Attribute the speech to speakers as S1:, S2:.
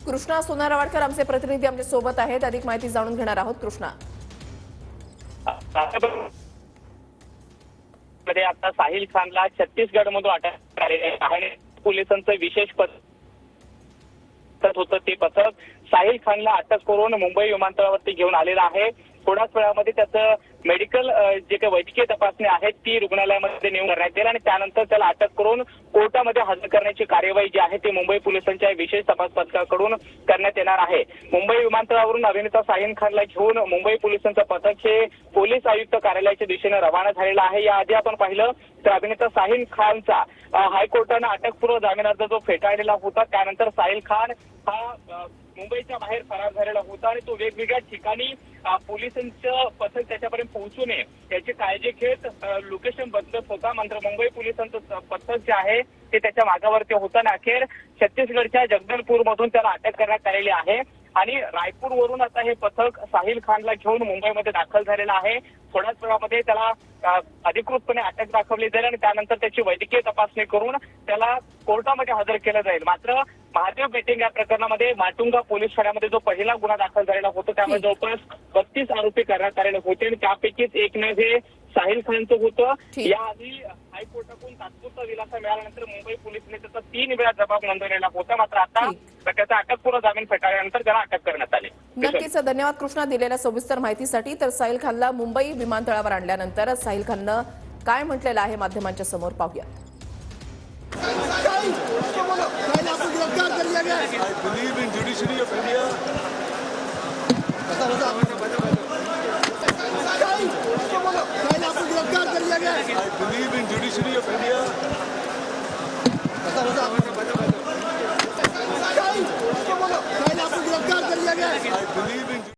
S1: कृष्णा सोनारवाडकर आमचे प्रतिनिधी आमच्या सोबत आहेत, अधिक माहिती जाणून घेणार आहोत. कृष्णा,
S2: मध्ये आता साहिल खानला छत्तीसगडमधून अटक करण्यात आली आहे. पोलिसांचं विशेष पथक होतं, ते पथक साहिल खानला अटक करून मुंबई विमानतळावरती घेऊन आलेलं आहे. थोड्याच वेळामध्ये त्याचं मेडिकल जे काही वैद्यकीय तपासणी आहे ती रुग्णालयामध्ये नेऊन करण्यात येईल आणि त्यानंतर त्याला अटक करून कोर्टामध्ये हजर करण्याची कार्यवाही जी आहे ती मुंबई पोलिसांच्या विशेष तपास पथकाकडून करण्यात येणार आहे. मुंबई विमानतळावरून अभिनेता साहिल खानला घेऊन मुंबई पोलिसांचं पथक हे पोलीस आयुक्त कार्यालयाच्या दिशेने रवाना झालेलं आहे. याआधी आपण पाहिलं तर अभिनेता साहिल खानचा हायकोर्टानं अटकपूर्व जामीन अर्ज जो फेटाळलेला होता, त्यानंतर साहिल खान हा मुंबईच्या बाहेर फरार झालेला होता आणि तो वेगवेगळ्या ठिकाणी पोलिसांचं पथक त्याच्यापर्यंत पोहोचू नये याची काळजी घेत लोकेशन बदलत होता. मात्र मुंबई पोलिसांचं पथक जे आहे ते त्याच्या मागावरती होतं आणि अखेर छत्तीसगडच्या जगदलपूर मधून त्याला अटक करण्यात आलेली आहे आणि रायपूरवरून आता हे पथक साहिल खानला घेऊन मुंबईमध्ये दाखल झालेलं आहे. थोड्याच वेळामध्ये त्याला अधिकृतपणे अटक दाखवली जाईल आणि त्यानंतर त्याची वैद्यकीय तपासणी करून त्याला कोर्टामध्ये हजर केलं जाईल. मात्र महादेव बेटिंग या प्रकरणामध्ये माटुंगा पोलीस ठाण्यामध्ये जो पहिला गुन्हा दाखल झालेला होता त्यामध्ये जवळपास 32 आरोपी करण्यात आलेले होते आणि त्यापैकीच एक नाव हे साहिल खानचं होतं. याआधी हायकोर्टाकडून तात्पुरता दिलासा मिळाल्यानंतर मुंबई पोलिसांनी त्याचा 3 वेळा जबाब नोंदवलेला होता. मात्र आता त्याचा अटकपूर्व जामीन फेटाळल्यानंतर त्याला अटक करण्यात आली.
S1: नक्कीच धन्यवाद कृष्णा दिलेल्या सविस्तर माहितीसाठी. तर साहिल खानला मुंबई विमानतळावर आणल्यानंतर साहिल खाननं काय म्हटलेलं आहे माध्यमांच्या समोर पाहूया.
S3: I believe in